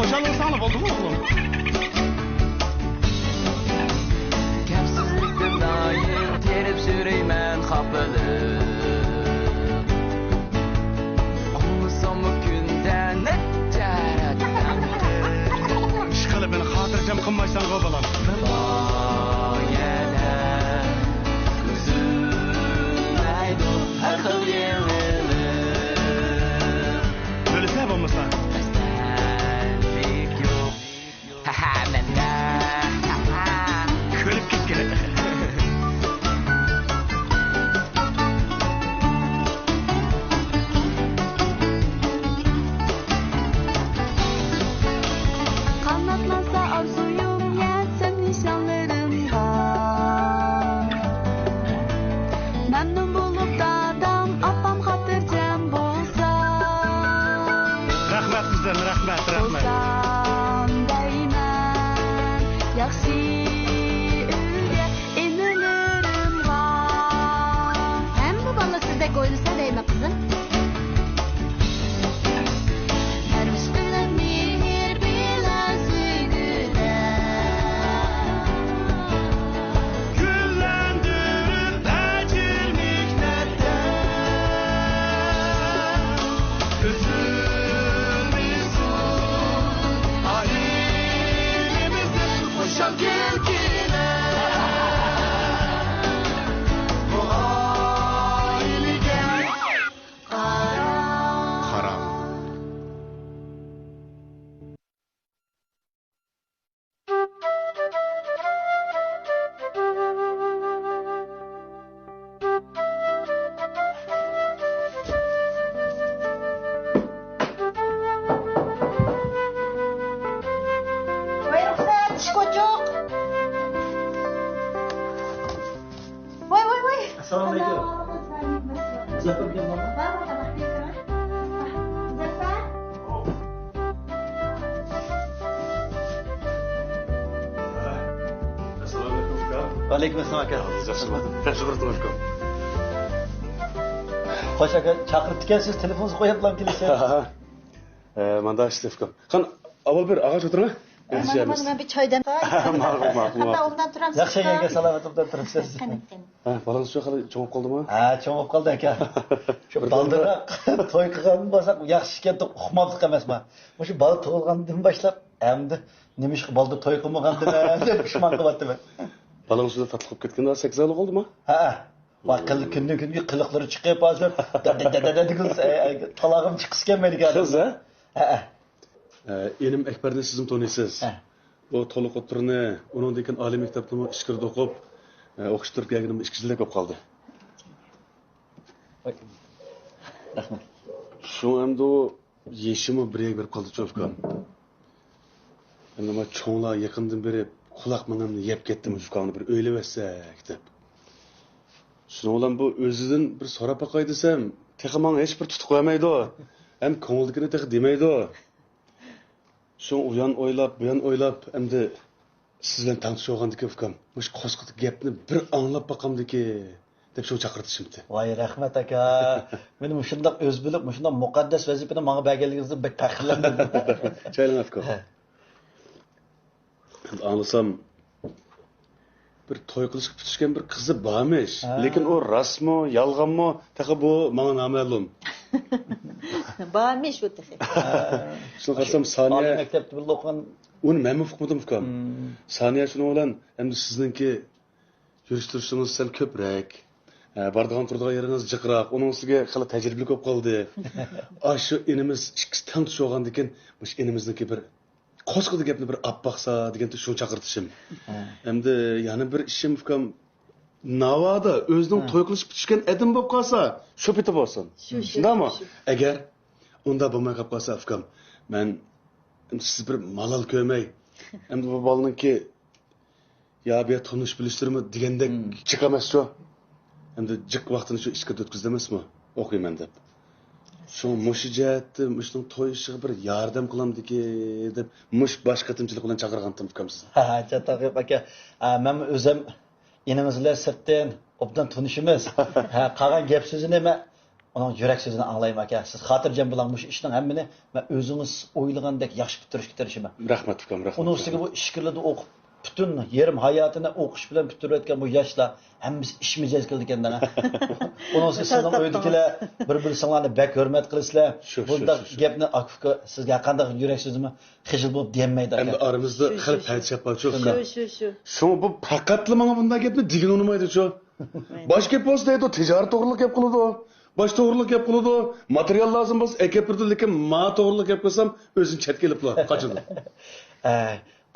Xuşalınsanla oldu mu oğlum? Kapsızlıkta daim terip süreymen kapılıp Olmasam bu günden ne carattan İşkalı beni hatırcam kınmaysan kovalan. Bayana Üzülmeydu akıl yemilir Böyle sebep olmasa. Esnenlik yok Ha mende Kölüp git gene. Kanatlansa arzuyum yetsen nişanlarımda Memnun bulup dadam apam hatırcam bolsa Rahmet bizden, rahmet. Bolsam deymen Yaxşı ülge inilirim var Hem bu bana sizdek oynasa deyme kızım Her üstüne mihir bilen süydüler Güllendirip acil miknetten Üzülmüşsün halimizin uşak ilkine Bu ailige Karam Vay ruhsat, çocuk. Vay. Assalamualaikum. Zafer gel bana. Zafer. Aleykümselam aka. Teşekkür ederim. Hoş aka. Çakırıp dikensiz telefonunuzu koyup lan kilise. Manda işlefkom. Kan avval bir ağaç oturma. Ben bir çaydan. Hatta ondan turam. Yaxşı yenge salamet obdan turibsiz. Balans şu hali çoğup kaldı mı? Ha, çoğup kaldı aka. Şu baldıra toy qilgan bo'lsak, yaxshi ekan deb uqmabdik emasmi? O'sha bola tug'ilgandan boshlab endi nima ish balda toy qilmagandim deb pishman qilyapman. Balans şurada tatlı kılıp ketken daha 8 aylık oldu mu? Ha. Bak kundan kunga qiliqlari chiqib hozir talog'im chiqis kelmaydi ekan. Kız ha? Ha. Enim Ekber'de sizin tanıyısınız. Bu toluk oturunu, onun dekin Ali mekteptimi işkirde okup, okuşturup gelgenimde işkicilik yapıp kaldı. Rahmet. Şu hem de o yeşimi bir verip kaldı çöfkan. Hem de çoğunluğa yakından beri kulak mınını yep gettim şukanı bir öyle versek dep. Şunu olan bu özüdün bir sorap bakay desem, tekiman hiç bir tutuk koyamaydı o. Hem konuldukini teki demeydi o. Şu uyan oylap, buyan oylap, hem de sizden tanışıyor olgandaki ufkam. Muş koskıtık gepni bir anlap bakamdaki dep şu çakırdı şimdi. Vay rahmet aka. Meni mushundaq o'z bilib, mushundaq muqaddas vazifani menga berganligingizni bek faxrlandim. Çaylan ufkam. Anlasam bir toy qilishga tutishgan bir qizi bormish. Lekin o rostmi, yolg'onmi, taqa bu menga noma'lum. Barmış bu tefe. Shuni qarasam Ali Saniya maktabda birga o'qigan. uni men uqmadim ufkam. Saniya shuni bilan endi sizningki yurishtirishingiz sal ko'proq. Bardigan turdigan yeringiz jiqroq. Uning ustiga hali tajribali ko'p qoldi. Shu inimiz ikkisi tang tushgan ekan, mush inimizniki bir qo'sqidi gapni bir appaqsa deganda shu chaqirtishim. Endi yana bir ishim ufkam navoda o'zining to'y qilishib bitishgan edim bo'lib qolsa, shu bitib bo'lsin. Shundaymi? Agar unda bo'lmay qolib qolsa ufkam, men siz bir malol ko'rmay, endi bu bolaninki ya bir tanish bilishtirmi degandek chiqamas shu. Endi jiq vaqtini shu ishga o'tkazdi emasmi? O'qiyman deb. Şu muşijetni, muşning to'y ishiga bir yordam qilamdiki deb mush bosh qatimchilik bilan chaqirgandim ukamsiz. Ha, chataqib aka. Men o'zim inimiz bilan sirtdan obdan tanishimiz. Ha, qolgan gap so'zini men Onun yürek sözünü anlayayım aka. Siz hatırcam bulanmış işin hemmini ve özünüz oylagandek yaxshi bitirishga tirishman. Rahmat ukam, rahmat. Onun üstüne bu işkirlerde okup bütün yarım hayatını okuş bilen bitirayotgan bu yaşlar hemmisi iş mijaz qildi ekanda. Onun üstüne sizning uydagilar bir-biringizlarni bek hurmat qilasizlar. Bunda gapni akufka sizga qanday yürek sözümü xijil bo'lib demaydi aka. Endi aramızda xil falsaf bor şu. Şu. Şunu bu faqatla mana bunday gapni degan unmaydi şu. Boshqa gap bo'lsa deydi, tijorat to'g'riliq gap qiladi. Bosh to'g'riliq gap qiladi. Material lozim bo'lsa, aka birdi, lekin ma to'g'riliq gap qilsam, o'zing chatga keliblar, qochadi.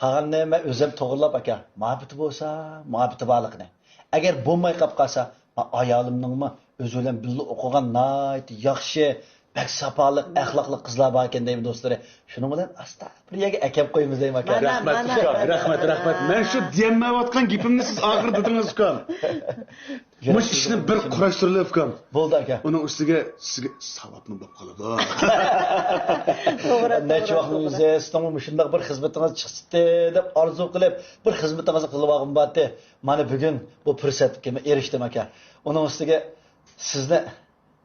Qolgan nima o'zim to'g'rilab aka. Muhabbati bo'lsa, muhabbati borligini. Agar bo'lmay qolib qolsa, ayolimningmi o'zi bilan birga o'qigan nayt yaxshi, bak safoliq, axloqli qizlar bor ekan deymi do'stlar. Shuning bilan asta bir yerga akab qo'yamiz deymi aka. Rahmat. Men shu demayotgan gapimni siz oxir dedingiz ukam. Mush ishni bir qurashtirilib ukam. Bo'ldi aka. Uning ustiga sizga savobni bo'lib qoladi. To'g'ri. Necha vaqtingizni sizning shunday bir xizmatingiz chiqdi deb orzu qilib, bir xizmatingizni qilib olgan bo'ldi. Mana bugun bu fursatga erishdim aka. Uning ustiga sizni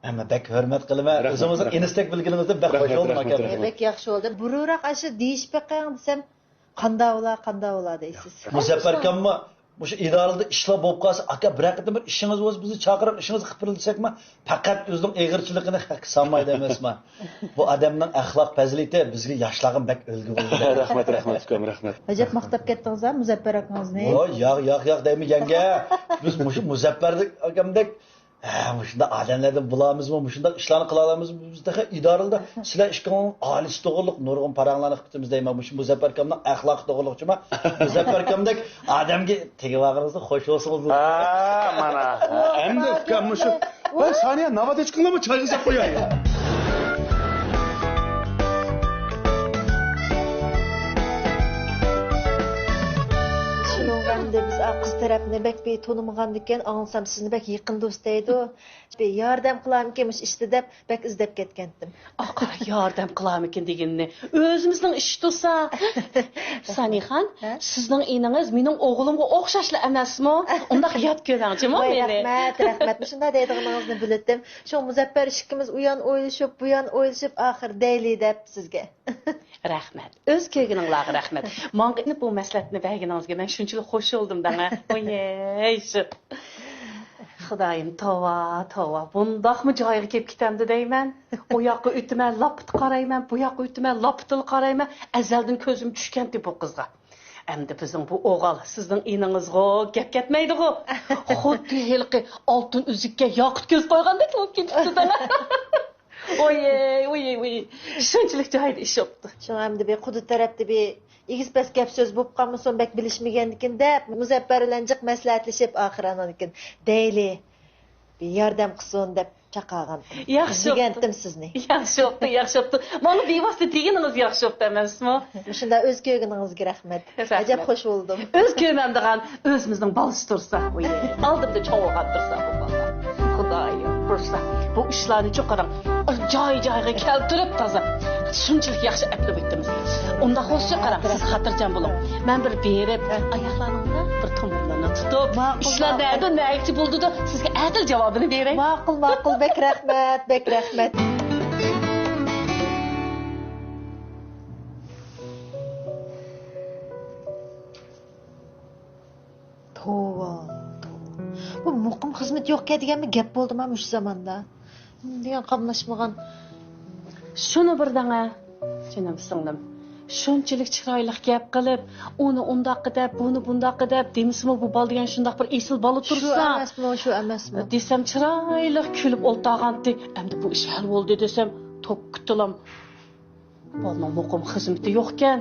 ama bek hürmet qilma. O'zimizning instek bilginimizda bek xo'sh bo'ldim aka. Bek yaxshi bo'ldi. Bururoq aşı deyishib beqang desam, qanday ola deysiz. Muzaffar akammi Muş idarada işler bo'lib qolsa, aka bir haqda bir ishingiz bo'lsa bizni chaqirib ishingizni qilib berilsakmi, faqat o'zining eg'irchiligini haq sanmaydi emasman. Bu odamning axloq fazilati bizga yoshlarga bak ulgu bo'ldi. Rahmat ukam, rahmat. Ajab maqtab ketdingiz-a Muzaffar akangizni? Voy, yo'q deymaganga. Biz mush Muzaffar akamdek shunda odamlardan bulamizmi, shunda ishlarni qila olamizmi? Bizda idarada sizlar ishqon olis to'g'riliq nurg'un paranglarni qilibmiz deyman. Mush Muzaffar akamning axloq to'g'riliqchimi? Muzaffar akamdek odamga tegib olganingizni xo'sh bo'lsangiz. Mana. Endi ukam shu. Voy, Saniya, navbat chiqinglarmi? Choy qilib qo'yay. Biz qiz tarafini bek bir tanımagan ekan, anlasam sizni bek yaqin do'st deydi. Bir yordam qilammikinmish ishda deb bek izlab ketgandim. Qara yordam qilammikin deganni o'zimizning ish tursa. Sanixan, sizning eningiz mening o'g'limga o'xshashli emasmi? Unda yot ko'rangchimi meni? Rahmat. Shunday deydiganingizni bildim. Shu Muzaffar ikkimiz u yon o'ylashib, bu yon o'ylashib, oxir deyli deb sizga. Rahmat. O'z kelganingizga rahmat. Menga bu maslahatni berganingizga men shunchalik xush bo'ldim danga. Oy, shu. Xudoyim, tova. Bundaqmi joyiga kelib ketamdi deyman. O yoqqa o'tman, lapit qarayman, bu yoqqa o'tman, lapitil qarayman. Azaldan ko'zim tushgandi bu qizga. Endi bizning bu o'g'il sizning eningizga gap ketmaydi-ku. Xuddi hilqi oltin uzukka yoqut ko'z qo'ygandek bo'lib ketibdi danga. Oy. Shunchalik joyida ish yo'qdi. Shu hamda bir qudut tarafda bir İgiz pes gap söz bo'lib qolmasin bek bilishmagandikin deb Muzaffar bilan jiq maslahatlashib oxiranakan. Deyli. Bir yordam qilsin deb chaqirgan. Yaxshi degandim sizni. Yaxshi bo'pti. Mana bevosita deganingiz yaxshi bo'pti emasmi? Shunda o'z ko'rganingizga rahmat. Ajab xush bo'ldim. O'z ko'rmamdigan o'zimizning balisi tursa, oldimda cho'g'at tursa bu bola. Xudoyim, tursa. Bu ishlarni cho'qarang. Joy-joyiga keltirib toza. Shunchalik yaxshi aplab o'tdimiz. Unda xo'sh qarang, siz xotirjam bo'ling. Men bir berib, oyoqlaringizda bir tomirlarni tutib, ishlar nerda naychi bo'ldi-da, sizga adil javobini beray. Ma'qul, bek rahmat. Tova. Bu muqim xizmat yo'q deganmi gap bo'ldi-mi shu zamonda? Degan qamlashmagan. Shuni birdanga tushunib singlim. Shunchalik chiroyli gap qilib, uni undaq deb, buni bundaq deb demismi bu bol degan shundaq bir esil bola tursa. Shu emasmi? Desam chiroyli kulib o'ltag'andi. Endi bu ish hal bo'ldi desam, tok kutilam. Bolning muqim xizmati yo'q ekan.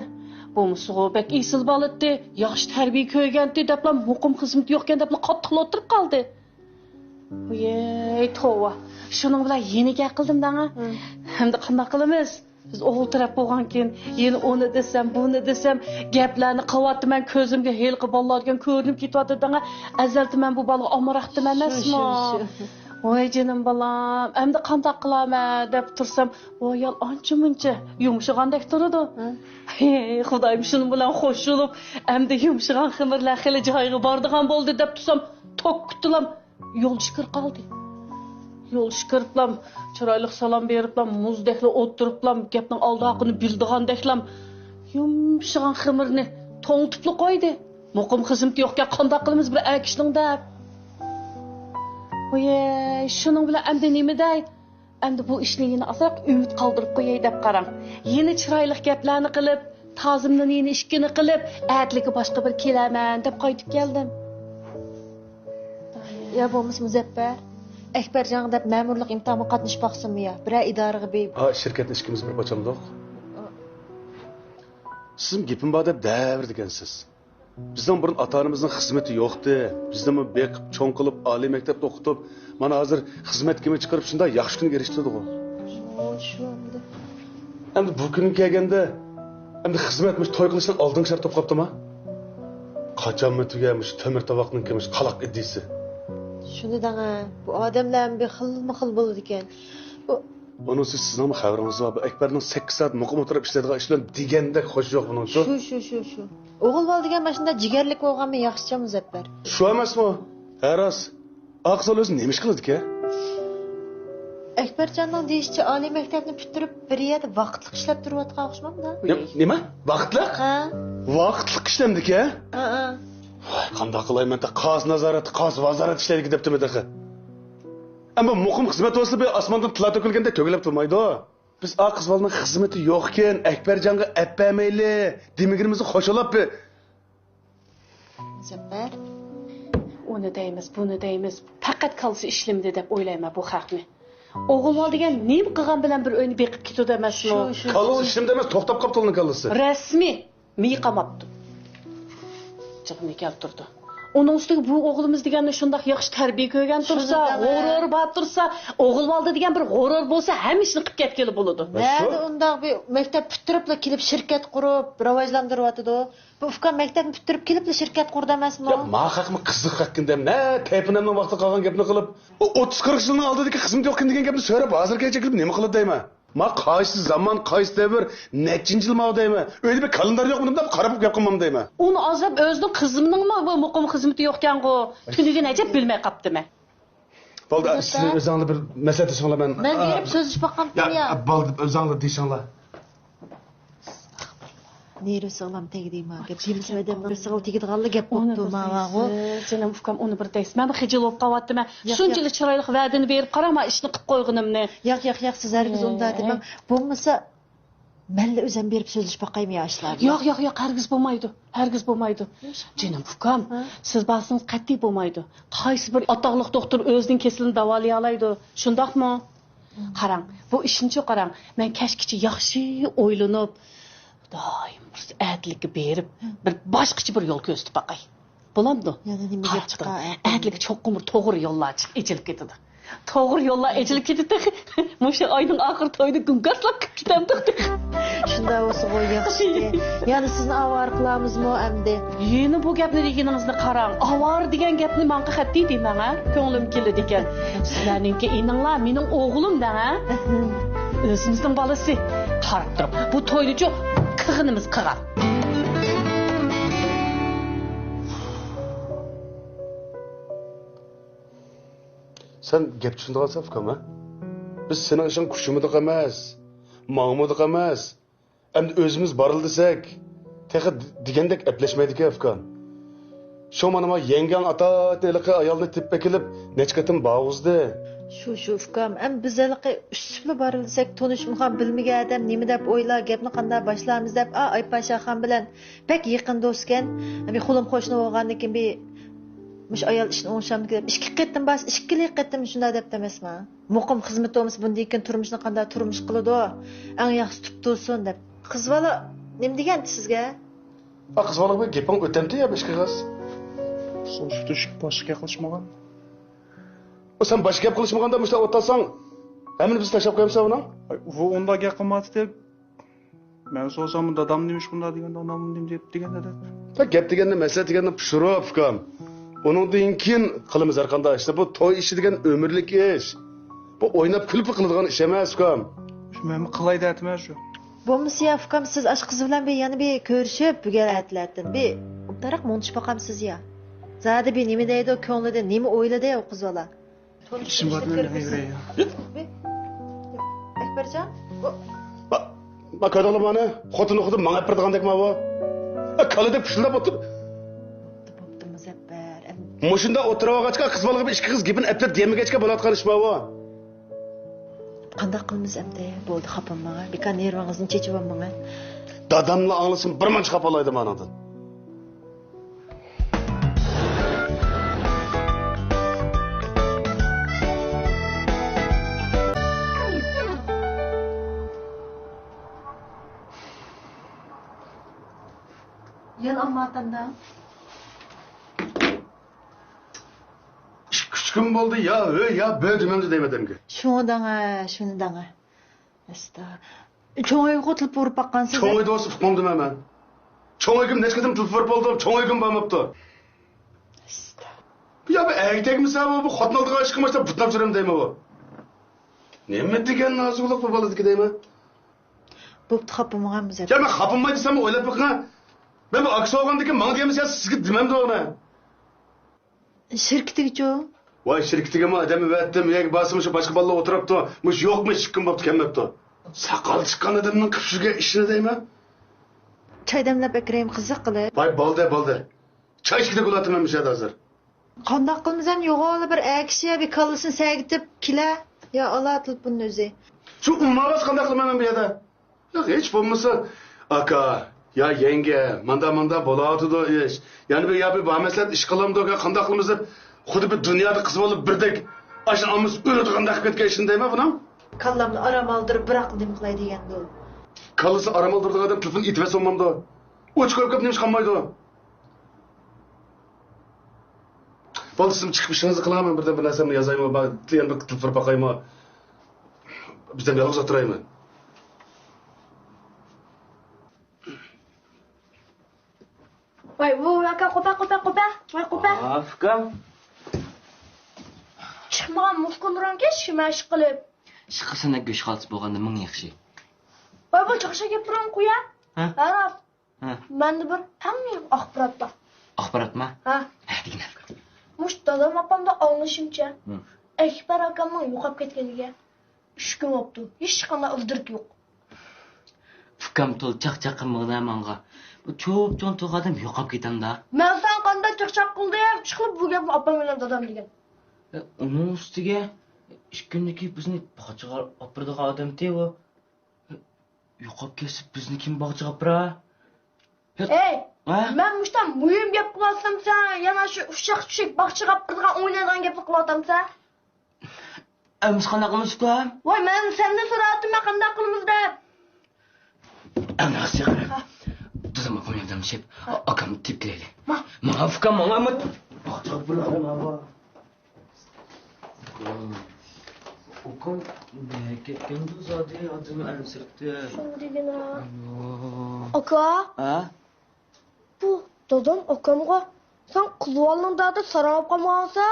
Bu musuqbek esil boladi, yaxshi tarbiya ko'rgandi deblar muqim xizmati yo'q ekan deblar qattiq o'tirib qoldi. Voy, tova. Shuning bilan yeniga qildim danga. Hamda qanday qilamiz? Biz o'g'il taraf bo'lgankin, yeni uni desam, buni desam, gaplarni qilyapman, ko'zimga helqib bolalardan ko'rinib ketyapti danga. Azalda men bu bolaga omroqdim emasmi? Voy jinim bolam, endi qanday qilaman deb tursam, voy ancha-muncha yumshagandek turadi. Xudoyim shuning bilan xo'sh bo'lib, endi yumshagan ximirlar xili joyiga bordigan bo'ldi deb tursam, tok kutilam. Yo'l chiqir qoldi. Yol çıkarıplam, çıraylık salam beriplam, muzdekli oturuplam, gapning aldaqını bildigandeklam. Yumşağın ximirini to'ngtipli qo'ydi. Muqim xizmati yo'qqa qanday qilamiz bir akishning deb. Oye, shuning bilan endi nima dey? Endi bu ishni yana azoq umid qoldirib qo'yay deb qarang. Yeni chiroyli gaplarni qilib, tazimni yeni ishkini qilib, atligi boshqa bir kelaman deb qaytib keldim. Ya bo'lmasa Muzaffar, Akbarjon deb ma'murlik imtihoniga qatnashmoqsizmi ya? Bir idoraga berib. Ha, şirket işkimiz bir açamdık. Sizin gepim var deb davr degansiz. Bizden burun ata-onamızın xizmeti yo'qdi. Bizden mi beqib, cho'ng qilib, oliy maktabda o'qitib, mana hozir xizmat kimi chiqarib shunda yaxshi kun erishtirdik. Tushundim. Endi bu kun kelganda, endi xizmatmish to'y qilishdan oldin shart topqaptimi? Qachonmi tugamiş, temir tovoqning kimish qaloq idisi. Shuni danga, bu odamlar bir xil bo'ladi ekan. Bu Onun sizin xabaringiz var. Akbarning 8 soat muqim o'tirib ishlaydigan ishlar degandek xo'sh yo'q buning shu. Shu. O'g'il bola degan mana shunda jigarlik bo'lganmi yaxshi Muzaffar? Shu emasmi? Haras. Aqsol o'zi nima ish qiladi-ki? Akbarjonning deyishicha oliy maktabni bitirib bir yerda vaqtli ishlab turayotgan o'xshamanda. Nima? Vaqtli? Ha? Vaqtli ishlamdi-ki? Ha. Voy, qanday qilayman da qaz nazorati, qaz vazorat ishlaydi debdimi daxi. Ama muqim xizmat bo'lsa bir osmondan tilla to'kilganda to'gilib turmaydi. Biz a qiz bolaning xizmati yo'qken Akbarjonga appamayli, demigirimizni qo'shilib Muzaffar, Uni deymiz, buni deymiz. Faqat qolsa ishlimdi deb o'ylayman bu xalqni. O'g'il bola degan nima qilgan bilan bir o'yni beqib ketadi emasmi? Kalın işimde emas, to'xtab qolibdi uning kallasi. Rasmiy miqamapti. Chiqni keltirdi. Onun ustiga bu o'g'limiz deganni shundoq yaxshi tarbiya ko'rgan tursa, g'urur bor tursa, o'g'il bo'ldi degan bir g'urur bo'lsa, hamma ishni qilib ketgili bo'ladi. Nerede undaq bir maktab bitiribla kelib shirkat qurib, rivojlantiryapti. Bu ufkan maktabni bitirib kelibla shirkat qurdi emasmi? Ya ma haqmi qiziq haqqindam, ne tepinamning vaqti qolgan gapni qilib, o 30-40 yilning oldidagi xizmat yo'qkin degan gapni so'rab, hozirgacha kelib nima qiladi deyman. Ma qaysi zaman, qaysi davr, nechinchi yil ma deyman. Öyle bir kalendar yo'qmi deb qarab gap qilmam deyman. Uni azab o'zining qizimningmi bu muqim xizmati yo'qkan-ku. Tuniga najab bilmay qaptimi. Bo'ldi, siz o'zingizga bir maslahat so'rayman. Men berib so'zlashib boqqandim ya. Bo'ldi, o'zingizga deyshinglar. Neri sağlam tegdiyma. Gap yemisi odamning sağlam tegadiganli gap bo'pti ma'vo. Canım ufkam uni bir deysiz. Men bir xijil bo'lib qolyaptimi? Shunchalik chiroyli va'dani berib qarama ishni qilib qo'yganimni. Yo'q, siz hargiz unda demang. Bo'lmasa menle o'zim berib so'zlashib boqaymi yoshlar. Yo'q, hargiz bo'lmaydi. Canım ufkam, siz basingiz qat'iy bo'lmaydi. Qaysi bir atoqliq doktor o'zining kesilini davolay oladi. Shundaqmi? Qarang, bu ishni qarang. Men kashkichi yaxshi o'ylanib doim bir adlikka berib, bir boshqacha bir yo'l ko'rsatib boqay. Bo'lamdi? Yana nima deb chiqa? Adlikka cho'qqumur to'g'ri yo'llar echilib ketadi. To'g'ri yo'llar echilib ketadi. Musha oyning oxir to'yda gungaslab ketamdi. Shunda bo'lsa bu yaxshi. Ya'ni sizni avar qilamizmi endi? Yeni bu gapni deganingizni qarang. Avar degan gapni menga xattiy deyman, ha? Ko'nglim keladi ekan. Sizlarningki eninglar mening o'g'lim-da, ha? O'zimizning bolasi. Qarab turib, bu to'yni-chi qig'inimiz qig'ar. Sen gap tushundiqsan Fukam, ha? Biz sening ishing kushimidiq emas, ma'mudiq emas. Endi o'zimiz boril desak, texa degandek aplashmaydi-ku Fukam. Shu mana yengan ata teliqi ayolni teppa kelib, nechqatim bağızdı. Shu ufkam, biz haliqi ushli borilsak, tanishmi ham bilmagan odam nima deb o'ylar, gapni qanday boshlaymiz deb, Aypaxon bilan pek yaqin do'stkan, bir xulim qo'shni bo'lgandan keyin bir mush ayol ishni o'ngshamdi deb, ikki qattim shunday deb emasmi? Muqim xizmat bo'lmasa bunday ekan turmushni qanday turmush qiladi, eng yaxshi tutsin deb. Qiz bola nima deganti sizga? Qiz bola bu gaping o'tamdi ya boshqa qiz. So'shda boshqa qilishmagan. O sen başka gap qilishmaganda mushta o'tasan, hamini biz tashlab qo'yamsan uni? Bu unda gap qilmadi deb. Men so'zsam dadam nemish bunda deganda onam nima deb deganda da. Ta gap deganda masala deganda pishirib Fukam. Uningdan keyin qilamiz har qanday ishda bu to'y ishi degan umrlik ish. Bu o'ynab kulib qiladigan ish emas Fukam. Men qilay deyapman shu. Bo'lmasa ya Fukam, siz ash qiz bilan yana bir ko'rishib bugaratlatdim. Bir taraq montish boqamsiz ya. Zadi bir nima deydi, ko'nglida nima o'yladi ya qiz bola. İşim var benim yüreğim. Ekbercan, Bak öyle bana. Xotini xuddi manga pirdigandek ma bu. Kalada pishillab o'tir. Bo'pti Muzaffar. Mushunda o'tirib olgachqa qiz bola gibi ikki qiz gapini eplab demagachqa bo'layotgan ish ma bu. Qanday qilamiz endi? Bo'ldi, xafaman. Bekor nervingizni chechib olmang. Dadamla anglasam bir mancha xafalaydi manadan. Yan ammatanda. 3 kun bo'ldi ya bu demamdi demadimki. Shuni danga. Asta. Cho'ng'iga qo'tilib urib baqqansiz. Cho'ng'ida o'sib qoldim men. Cho'ng'igim necha qatim tilib bo'ldi, cho'ng'igim bo'lmabdi. Asta. Ya bu erkakmisa bu xotin oldiga chiqmasa butlab juram deymi bu. Nima degan noziklik bu boladiki deymi? Bo'pti, xafaman Muzaffar. Ya men xafaman desam o'ylab baqa. Ben bu aksi olgandaki bana demesi ya sizge demem de ona. Şirketiga-chu. Vay şirketiga mi adamı verdim ya basmış başka balla oturup da muş yok mu çıkkın baptı kemmepti. Sakal çıkan adamın kıpşıga işine deymi? Çay demlab akirayim qiziq qilib. Vay balde. Çay içkide kulatımamış ya da hazır. Qandoq qilmasam yo'g'oli bir akshi bir kallasini sagitib kela. Ya Allah telefonni o'zi. Şu ummabas qanday qilmayman bu yerda. Ya hiç bo'lmasa aka ya yenge manda bo'lardi ish. Yani bir ya bir bahmeslet ish qilamdi qanday qilamiz deb xuddi bir dunyoda qiz bo'lib birdek ashun amiz o'ladiganday qilib ketgan ishindaymi buni? Kallamni aram oldirib biroq nim qilay degandi u. Kallası aram aldırdığı adam telefonu itve sonmamda. Uç koyup kapnıymış kalmaydı o. Balısım çıkmışsınızı kılamam birden bir nasemle yazayım o. Diyen bir telefonu bakayım o. Bizden bir yalnız oturayım ben. Vay bu aka qo'pa. Voy qo'pa. Afkam. Chiqmagan muskullarga shimash qilib. Chiqisini go'sh xaltsi bo'lganda ming yaxshi. Voy bu chiqishga kelib turam qo'ya. Ha? Araf. Ha. Menda bir hamma axborot bor. Axborotmi? Ha. Degan. Mush dadam opamda anglashimcha. Akbar akamning yo'qolib ketganiga 3 kun bo'ldi. Hech qanday ildirik yo'q. Fikam to'l chaqchaqimig'da menga. Bu cho'p cho'ntoq odam yo'qolib ketanda. Men sen qanday chaqchaq qildi ham chiqib bu gapni opam bilan dadam degan. Uning ustiga 2 kundan keyin bizni bog'chaga olib boradigan odam-ku. Yo'qolib ketsa bizni kim bog'chaga olib borar? Ey, men mushtam muhim gap qilasam sen yana shu ushaq bog'chaga olib boradigan o'ynaydigan gapni qilatamsan. Biz qanday qilamiz ukam? Voy men sendan so'radim men qanday qilamiz deb. Ana sigara. Tuzam opam yordamlashib, akamni tepib kelaylik. Ma ukam menga bog'chaga boradi mana. Ukam ketganda zodi odam ansirdi. Shundigina. Aka, Ha? bu dadam akamga sen qilvolning dadi sarayib qolmasa,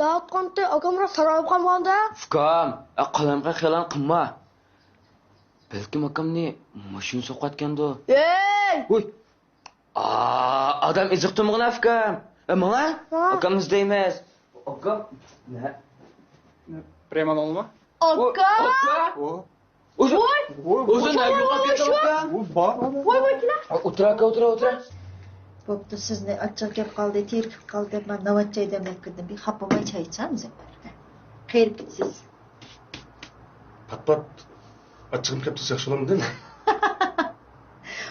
da'atqanda akamra sarayib qolganda. Ukam, qalamga xilan qilma. Balkim akamni mashina so'qatganda. Ey! Voy. Adam iziqtimig'na ukam. Menga akamni deymiz. Akam ne? Preman olma. Aka! O'zi ne yo'qolib ketdi ukam? Voy kina. O'tira. Bo'pti, sizni achchiq gap qoldi, terkib qoldi deb men navbatchay demlab kirdim. Bir xapamay chay ichamiz. Xeyr bitsiz. Pat açığım kepti yaxshi olamdi mi?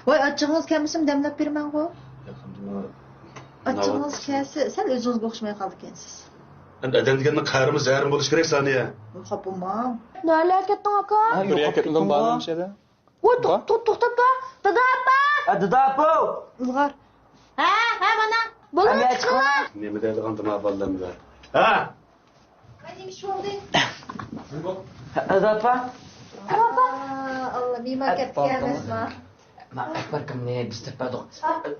Voy achchig'ingiz kelmasin demlab berman-ku. Achchig'ingiz kelsa, sal o'zingizga o'xshamay qoldi ekansiz. Endi adam deganning qahrimiz zarim bo'lish kerak saniya. Xapamam. Nereye gittin aka? Bir yakıtından bağlamış ya da. Voy to'xtab pa. Dada apa? Dada apa? Ilg'or. Ha, mana. Bo'ladi chiqma. Nima deydigan dima ballamda. Ha? Qani shu oldi. Dada apa? Allah, nima gapga emasma. Ma akbar kimni biz tepadoq.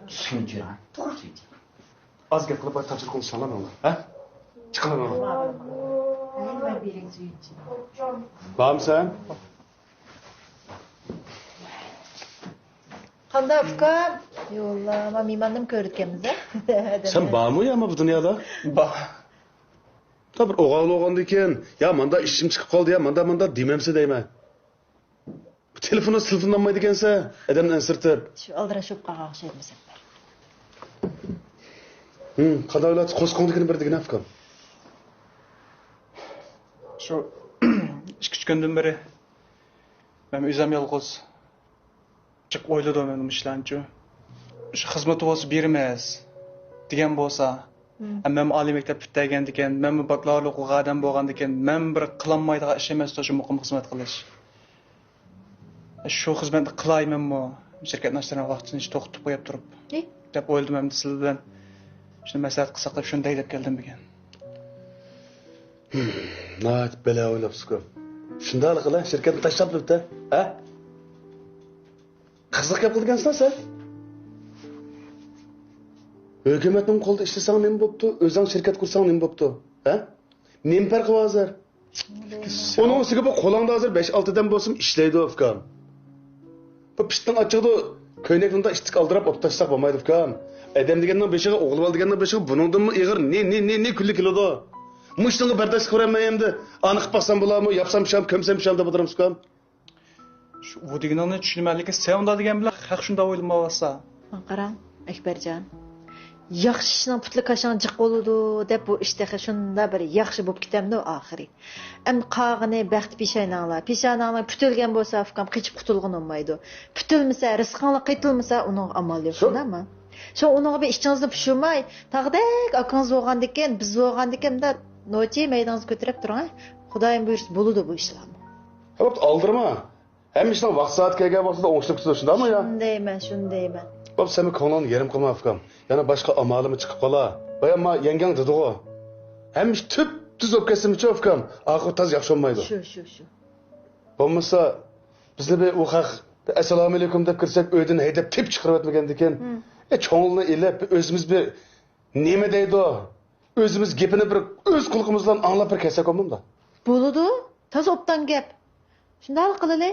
Tushunchi. To'g'ri. Az gap qilib topshiriq qilishsan ona. Ha? Chiqaman ona. Nima bering suyunchi. Bormisan? Qanday ukam? Yo'lla, men miymandim ko'rganmiz-a. Sen bormi ya bu dunyoda? Bak. Da bir oğal olgandan keyin, ya manda işim chiqib qoldi ya, manda demamsa deyman. Telefonu siltinlanmaydi ekansa, adamdan sirtib. Shu aldirashib qolgan o'xshaydi Muzaffar. Qanday o'yladi qo'sqondigini bir degan afkam. Şu 2-3 günden beri ben özüm yalğız. Çık oyladım benim işlançı. Şu hizmet olsa birimiz degan bo'lsa, men oliy maktab bitgan ekan, men baklavriat o'qigan odam bo'lgan ekan, men bir qilolmaydigan ish emas shu muqim xizmat qilish. Shu xizmatni qilaymanmi? Shirkatning vaqtini to'xtatib qo'yib turib. Deb o'yladim men siz bilan. Shuni maslahat qilsak deb shunday deb keldim degan. Nayt bela o'ylab sukum. Shunday qila, shirkatni tashlab turibdi, ha? Qiziq gap qilgansan sen? Hökumatning qo'lida ishlasang nima bo'pti? O'zing shirkat qursang nima bo'pti? Ha? Nima farqi bor hozir? Onun ustiga bu qo'lingda hozir 5-6 dan bo'lsin ishlaydi ukam. Bu pishtin ochig'da ko'ynaklarda ishtik aldirab olib tashlab bo'lmaydi ukam. Adam deganning beshiga o'g'il bol deganning beshiga buningdanmi ig'ir ne kulli kiloda. Muştunga bardash ko'ramayamdi. Aniq qilsam bo'ladimi? Yapsam sham, ko'msam sham deb o'tiramiz ukam. Shu bu deganini tushunmaylik. Sen unda degan bilan haq shunda o'ylamavsa. Qarang, Akbarjon. Yaxshi ishning putli qachon jiq bo'ladi deb bu ishda shunda bir yaxshi bo'lib ketamdi oxiri. Am qog'ini baxt peshonanglar putilgan bo'lsa afkam qichib qutulgan olmaydi. Putilmasa, rizqinglar qaytilmasa uning amali yo'q, shundami? Shu uning bir ishingizni pishirmay, taqdek akangiz bo'lgandikan, biz bo'lgandikan-da nochi maydoningizga ko'tarib turing. Xudoyim buyursa bo'ladi bu ishlar. Hop aldirma. Hem ishning vaqt soat kelgan vaqtida o'ngishib turib shundami ya? Shundayman. Bab sen ko'nglingni yerim qilma afkam. Yana boshqa amalimi chiqib qola. Bayama yangang dedi-ku. Hem ish tüz bo'lib ketsa afkam, oxir taz yaxshi olmaydi. Shu. Bo'lmasa bizni bir u haq assalomu alaykum deb kirsak uydan haydab tip chiqarib o'tmagandikan. Çoğulunu elep özümüz bir neme deydi o? Özümüz gepini bir öz kulkumuzla anlap bir kesek olmam da. Buludu. Taz optan gep. Şunday qilili.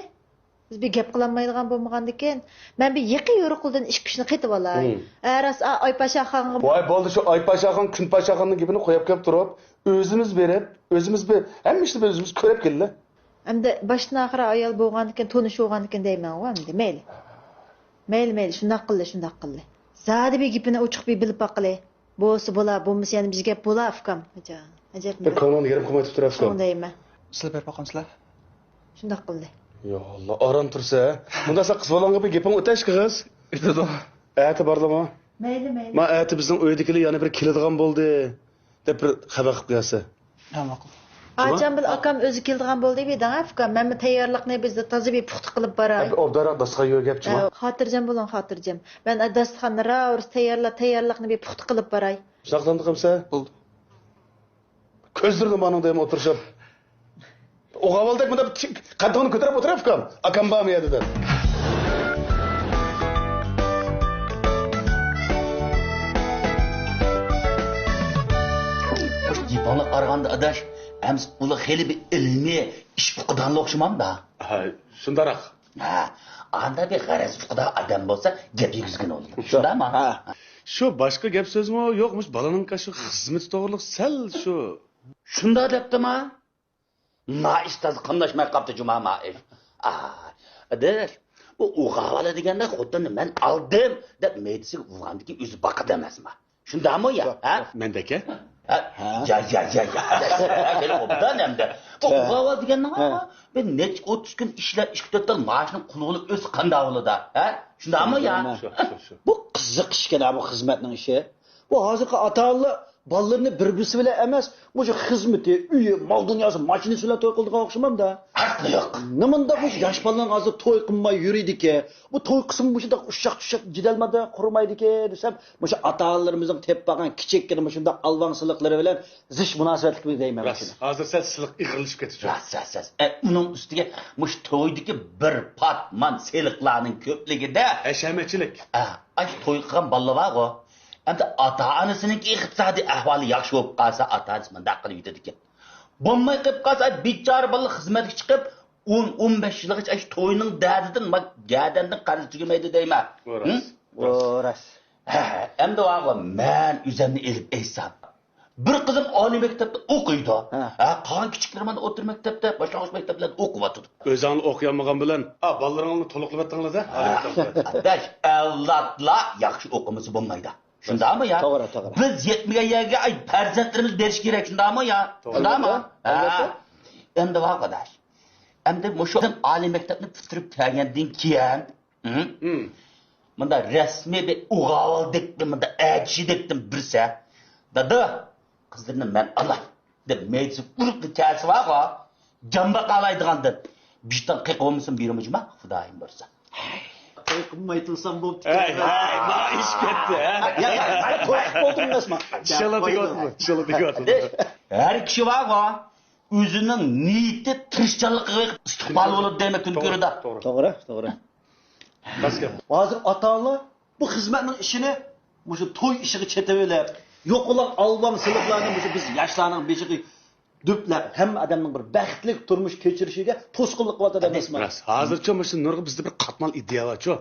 Biz bir gep qilanmaydigan bo'lmagandikan, men bir yiqi yo'riqildan ish kuchini qaytib olay. Aras Aypaşa xonga. Voy bo'ldi shu Aypaşa xon, Kunpaşa xonning gepini qo'yib kelib turib, özümüz berib, özümüz bir hamma ishni özümüz ko'rib keldi. Endi boshdan oxiri ayol bo'lgandikan, tonish bo'lgandikan deyman-ku, endi mayli. Mayli, shunday qildi. Zadi bir gipini uçuq bir bilib baqilay. Bo'lsa bo'la, bo'lmasa yana bizga gap bo'la afkam. Ajab. Bir ko'nglimni yerim qilmay turib turibsiz. Shundaymi? Sizlar berib qo'yamsizlar. Shunday qildi. Yo Allah, aram tursa, bunda sen qiz bolangga bir geping o'tash qiz. Aytadi. Ati borlama. Mayli. Ma ati bizning uydagilar yana bir keladigan bo'ldi deb bir xabar qilib qo'yasa. Ha, ma'qul. Ajambil akam o'zi keldigan bo'ldi dedi afkam. Men tayyorlikni bizda toza bir puxta qilib boray. Obdara dasqa yo'q gapchimi? Xotirjam bo'ling, xotirjam. Men dasturxonni ravrs tayyorlikni bir puxta qilib boray. Saqlandı qilsa? Bo'ldi. Ko'zdirdim aningda ham o'tirishib. O'g'avaldek bunda qandoqni ko'tarib o'tirib afkam. Akam bormi dedi. Bana arganda adaş, hem ulu heli bir ilmi iş fukudanlı okşamam da. Ha, şundarak. Ha, anda bir garaz fukuda adam olsa gep yüzgün olur. Şunda mı? Ha. Şu başka gap söz mü yokmuş? Balanın kaşı hizmet doğruluk sel şu. Şunda adaptı mı? Ma istaz kanlaşmaya kaptı cuma ma iş. Adaş, bu uğavala degende xuddan men aldım deb meydisi uğandaki yüzü baka demez mi? Şunda mı ya? Ha? Mendeki? Ya. Gel obdan hem de. Bu uğava degen ne var? Ben net 30 gün işler işküdetler maaşının kuluğunu öz kandavılı da. Şunda mı ya? Şu. Bu qiziq ishkan bu xizmatning ishi. Bu hozirgi ota-ona bolalarni bir-birisi bilan emas, o'sha xizmati, uyi, mol dunyosi, mashinasi bilan to'y qildigan o'xshamam-da. Aqli yo'q. Nimanda bu yosh bolalar hozir to'y qilmay yuriydi-ki, bu to'y qismi shunda ushaq-tushaq jidalmada qurmaydi-ki desam, o'sha ota-onalarimizning teppagan kichikkina shunda alvansiliklari bilan zish munosabatlik deyman shuni. Hozir sen siliq ig'rilishib ketdi. Ras. Uning ustiga mush to'ydagi bir patman seliqlarning ko'pligida Hashamatchilik. Ay to'y qilgan bolalar bor-ku. Endi ota-onasininki iqtisodiy ahvoli yaxshi bo'lib qolsa, ota-onasi mundaq qilib yutadi ekan. Bo'lmay qilib qolsa, bechora bola xizmatga chiqib, 10-15 yilgacha to'yning dardidan, gadandan qarz tugamaydi deyman. O'ras. Endi o'g'lim, men o'zimni elib aytsam, Bir kızım oliy maktabda o'qiydi. Ha. Qolgan kichiklar mana o'rta maktabda, boshlang'ich maktablarda o'qiyotdi. O'zingni o'qiyanmagan bilan, bolalaringni to'liqlab aytdinglar-da. Adash, avlodlar yaxshi o'qimasa bo'lmaydi. Shundaymi ya? To'g'ri. Biz yetmagan yerga ay farzandlarimiz berish kerak, shundaymi ya? Shundaymi? Endi vaqadash. Endi mushu oliy maktabni bitirib kelgandan keyin, bunda rasmiy bir o'g'aldekdim, bunda ajidekdim birsa, dada, qizlarni men Allah deb meysi uribdi kelsa vaqa, jamba qalaydigandan. Bishdan qiq olmasam berimijma, xudoyim bo'lsa. Qilmay tursan bo'pti. Mana ish ketdi, Ya, to'xtab o'tirmasma. Her kişi vaqa o'zining niyati, tirishchanligiga istiqbol bo'ladi deyman kun ko'rida. To'g'ri. Hozir ota-onalar bu xizmatning ishini mushu to'y ishiga chetaverib, yo'qolar albam siliblarni mushu biz yoshlarning beshiga duplab hamma odamning bir baxtli turmush kechirishiga to'sqinlik qilyotadi emasmi? Hozircha shu nurg'a bizda bir qatmal iddia bor-ku.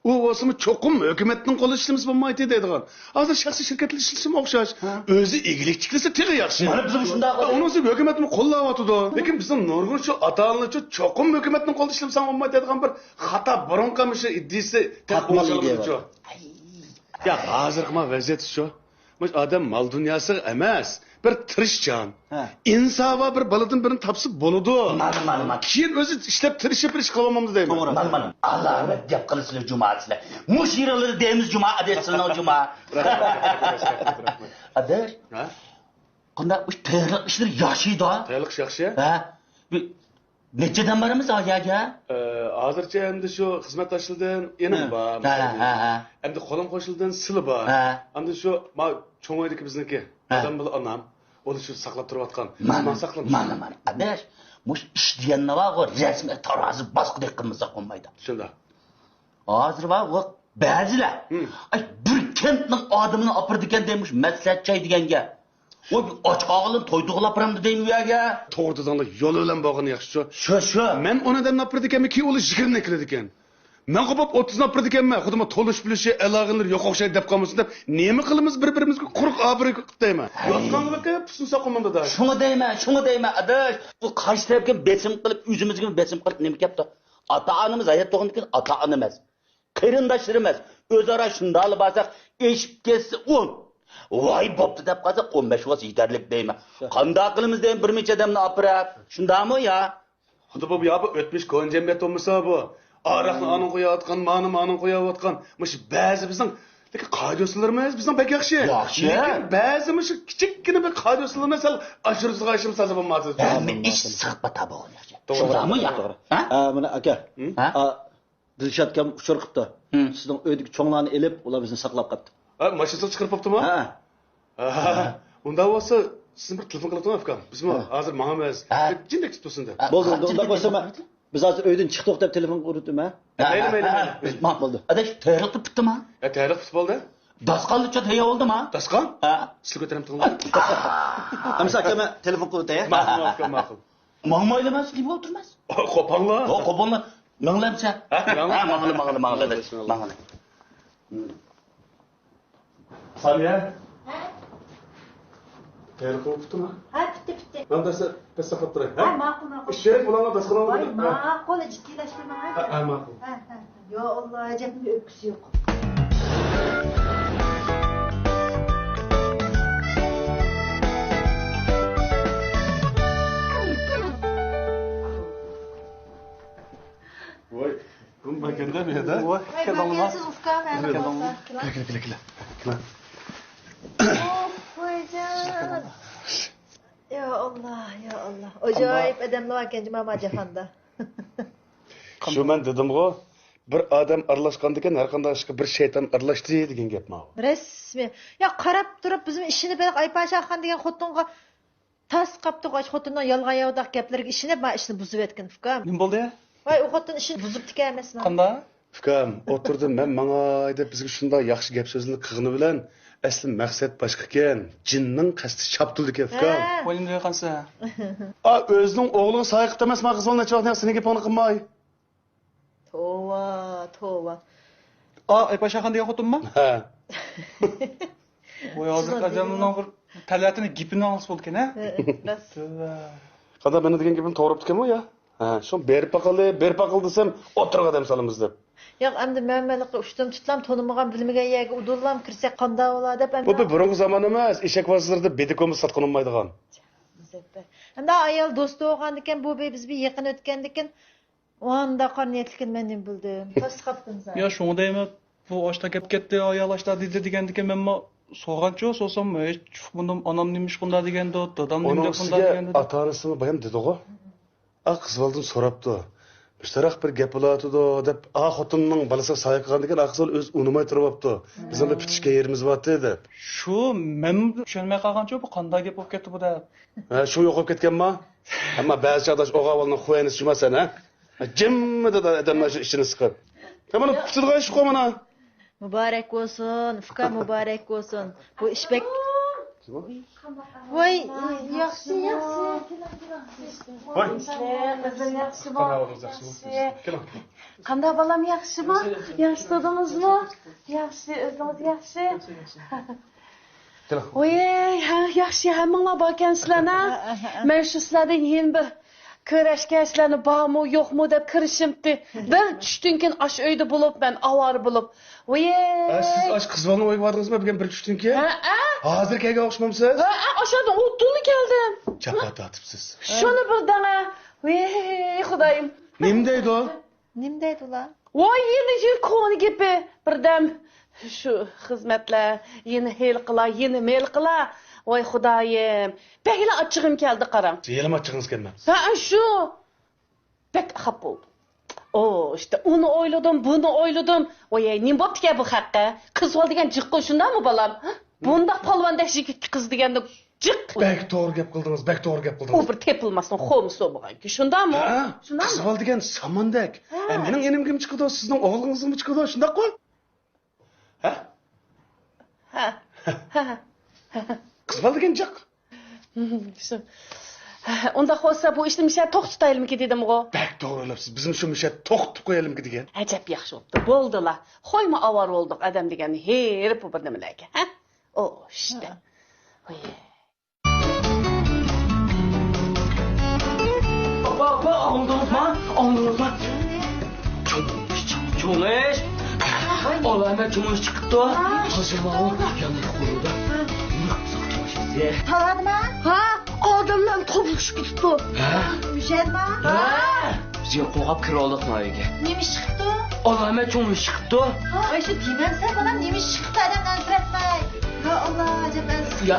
U bo'lsa cho'qim hukumatning qo'li ishlamiz bo'lmaydi deydigan. Hozir shaxsiy shirkatlar ishlashim o'xshash. O'zi egilik chiqsa tegi yaxshi. Mana biz shunday Unisi hukumatni qo'llayotdi. Lekin bizning nurg'un shu ota-onalar cho'qim hukumatning qo'lida ishlamsan bo'lmaydi deydigan bir xato boronqamishi iddisi Qatmal iddia. Ya hozirgi vaziyat shu. Mush odam mol dunyosi emas, bir tirishchan. Insofa bir baladan birini topsib bo'ladi. Mana. Keyin o'zi ishlab tirishib ish qilolmamiz deyman. Mana. Allah'ım gap qilsizlar jumaatlar. Mush yig'iladi deymiz juma, adetsinlar juma. Adash. Ha? Qanday ush tayyorlik ishlar yaxshiydi. Tayyorlik yaxshi. Ha? Nechadan boramiz oyaga? Hozircha endi shu xizmatdoshlardan enim bor. Ha. Endi qo'lim qo'shildan sili bor. Endi shu cho'ng'oydiki bizniki. Odam bilan onam. Onu shu saqlab turayotgan. Mana. Adash, mush ish deganni vaqo rasmiy tarozi bosqidek qilmasa qo'ymaydi. Shunda. Hozir vaqo ba'zilar ay bir kentning odamini opirdigan demiş maslahat chay deganga. O och qog'ilin to'ydiqlab biramdi deymi u yerga. To'g'ridan yo'l bilan bo'lgani yaxshi. Shu. Men onadan opirdi ekanmi ki o'li 20 kilodi ekan. Men qopib 30 opirdi ekanman. Xuddi to'lish bilishi alog'inlar yo'q o'xshaydi deb qolmasin deb, nima qilamiz bir-birimizga quruq obro' deyman. Yotqanlikka pusun soqolmamda da. Shuni deyman, adash. Bu qaysi tarafga besim qilib, o'zimizga besim qilib nima gapdi? Ota-onamiz hayot tug'andan ota-ona emas. Qarindoshlar emas. O'zaro shunday bo'lsak, eshib ketsa 10. Voy bo'pti deb qolsa 15 vos yetarlik deyman. Qanday qilamiz deyman bir necha odamni opirib. Shundaymi ya? Xuddi bu yopi o'tmish konjamiyat bo'lmasa bu. Araqni aning qo'yayotgan, ma'ni qo'yayotgan. Mush ba'zi bizning lekin qoidasilarimiz bizning bek yaxshi. Lekin ba'zi mush kichikgina bir qoidalar masal ashurisiga ishim saza bo'lmadi. Hamma ish sirqbata bo'lgan yaxshi. Shundaymi ya? Mana aka. Dilshod kam uchur qilibdi. Sizning uydagi cho'nglarni elib, ular bizni saqlab qolibdi. Mashinasini chiqarib qoptimi? Unda bo'lsa siz bir telefon qilib turib akam. Biz hozir mangamiz. Jindek tutsin-da. Bo'ldi, unda bo'lsa biz hozir uydan chiqdik deb telefon urdim ha. Mayli. Bo'ldi. Adash tayyorlik bitdimi? Tayyorlik futbolda. Dasqonlicha tayyor bo'ldimi? Dasqon? Siz ko'tarib turinglar. Amsa akama telefon qilib o'tay. Ma'qul. Mangmaylamas deb o'tirmas. Qo'panglar. Qo'panglar. Manglamcha. Mangla. Saniye. Tayyor qilibdimi? Bitti. Ben de sakıp durayım. Ma'qul. İşlerim bulanlar dasqon oldu. Ma'qul, jiddiylashtirmang. Ma'qul. Yo Allah, ajabni o'pkisi yo'q. Voy, bu makanda mı ya da? Voy, kelolma. Siz ufkam Kela. Voycan. Ya Allah. Acayip adamlar var ki mama cahanda. Şu men dedim o, bir adam aralashqandan har qanday ishga bir shayton aralashdi degan gap ma. Resmi. Ya qarab turib bizim ishini bir Aypaşaxon degan xotinga tas qapdi, xotindan yolg'on yovdaq gaplarga ishini va ishni buzib etgan ukam. Nima bo'ldi? Voy, u xotin ishini buzib tikan emasmi? Qanday? Ukam, o'tirdim men mangay deb bizga shunday yaxshi gap so'zni qilgani bilan asli maqsad boshqa ekan. Jinning qasdi chaptildi ekan ukam. O'yinga qansa? O'zining o'g'liga sayg'ib emasmi qizim necha vaqtdan seni gapini qilmay. Tova. Aypaşaxon degan xotinmi? Ha. Voy, hozir ajamdan bir Talatini gipini alsa bo'lgan, ha? Bas. Qada meni degan gapim to'g'ri ketganmi yo? Ha, shu berib baqil desam, o'tirga dem salamiz deb. Yo'q, endi men ushtim tutlam tonimigan bilmagan yerga udurlam kirsak qanday bo'ladi deb Bu burungi zamon emas, eshak vositlarida bedikomiz sotqin olmaydigan. Endi ayol do'sti bo'lgandan keyin bu biz bir yaqin o'tgandan keyin onda qoniyatlikin men nim bildim. Tasqapdim sen. Ya shunda deymi, bu oshta gap ketdi, ayol oshta dedi degandan men so'rgancha so'sam, hech bundan onam nimish bunda deganda, dadam nimda bunda deganda. Ota-onasini bayam dedi-ku. Qizvaldim so'rabdi. Müşterek bir gap bo'latdi deb, xotinning balasi sayoq qilgandan keyin qizval o'z unimay turibdi. Bizning bir pitishga yerimiz bor edi. Shu men tushunmay qolgancha bu qanday gap bo'lib ketdi bu deb. Ha, shu yo'qolib ketganmi? Ammo ba'zi chaqdash o'g'avalning xo'yani tushmasan, ha? Jimmida odamlar shu ishini siqib. Mana pitilgan ish qo'mana. Muborak bo'lsin, Fuka muborak bo'lsin. Bu ish bek voy, yaxshi. Voy. Qizim yaxshimi? Qanday bolam yaxshimi? Yaxshi turdingizmi? Yaxshi, o'zingiz yaxshi. Voy, ha, yaxshi hammanglar bor ekansizlar-a? Men shu sizlardan yana bir ko'rashga sizlarni bormi, yo'qmi deb kirishimdi. Bir tushdan keyin ash uyda bo'lib, men avar bo'lib. Voy! Siz ash qizvalni o'yib bordingizmi? Bugun bir tushdan keyin? Hozir kelgan o'xshamamsiz? Ha, aşağıdan o'tdunli keldim. Chaqat atibsiz. Shuni birdana. Voy, xudoyim. Nim deydi o? Nim deydi ular? Voy, yeni koni gapi. Birdam shu xizmatlar, yeni hel qilar, yeni mel qilar. Voy xudoyim. Bekla achchig'im keldi qarang. Yelim achchig'ingiz kelmadi. Ha, shu. Bek xap bo'ldim. İşte onu oyladım, bunu oyladım. Voy, nim bo'pti bu haqqa? Qiz ol degan jiqqo shundami bolam? Bunda polvondak yigit qiz deganda jiq. Bek to'g'ri gap qildingiz, bek to'g'ri gap qildingiz. U bir tepilmasdan xo'mso bo'lgan-ki, shundami? Qiz ol degan samondak. Mening enim kim chiqdi, sizning o'g'lingizmi chiqdi, shundaqmi? Ha? Ha. Qiz ol degan jiq. Unda xo'sa bu ishni misha to'xtataylikmi dedim-ku. Bek to'g'ri o'ylabsiz. Bizim shu misha to'xtatib qo'yalikmi degan. Ajab yaxshi bo'pti. Bo'ldilar. Qo'yma avar bo'ldik odam degani herib bu bir nimalarga, ha? O, işte. Voy. Baba, anladın mı? Çoğuş. Olama çoğuş çıktı. Hazırma o. Yanına koyuda. Taladı mı? Ha, adamlar topluş gitti. Güzel mi? Bize koğap kiralık mı öyle? Neymiş çıktı? Olama çoğuş çıktı. Ay şu demem sen bana neymiş çıktı adamdan süretmey. Ya Allah acaba.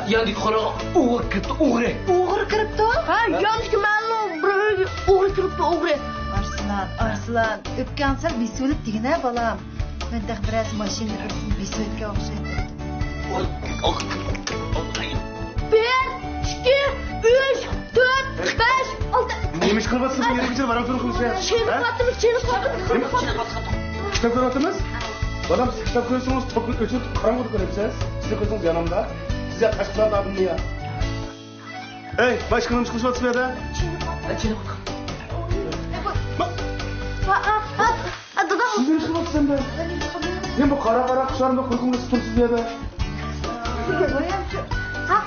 Yandık kara uğur kırptı uğre. Uğur kırıptı? Ha, yanlış ki ben buraya uğru kırıp da uğru. Arslan. Öpken sen bir söylüp digine balam. Ben de biraz maşin kırptım bir söylüp okşaydı. 1, 2, 3, 4, 5, 6. Neymiş kırbatsın yere bitir var oturun konuşuyor. Çeyrek atımız. Kitap koyatımız? Balam siz kitap koyuyorsunuz, toplu ötüp karanlık koyuyorsunuz. Siz de koyuyorsunuz yanımda. Size taşlar da abimle ya. Hey, başkanımız kuş batı da. Dada. Siz ne kırbatsın sen be? Ne bu kara kuşlarında kurkumda tutursuz bir yerde. Ha,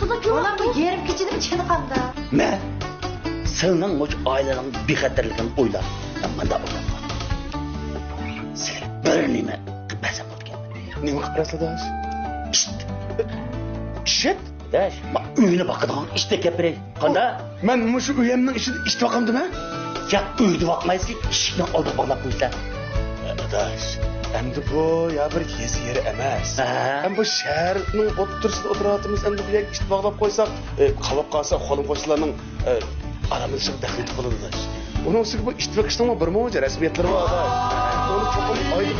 dada kim? Ulan bu yerim keçini mi çeni kanda? Men senin o ailenin bir xatarligini o'ylab, manda o'ylab. Sen bir nima qilmasam bo'lgan. Nima qilasiz dash? Shit, dash. Ma uyini boqadigan ishda gapiray. Qanda? Men shu uyimning ishida ishda boqamdimi? Ya uyda boqmaysiz, ishni oldi bog'lab qo'ysan. Dash. Endi bu ya bir yeri emas. Hem bu şehirning o'ttirsida o'tiratimiz endi bu yer ish bog'lab qo'ysak, qolib qolsa xolim qo'shnilarning aramizda daxli qilindi. Onun ustiga bu ish vaqtida bir mo'ja rasmiyatlari bor. Onu cho'qim oylik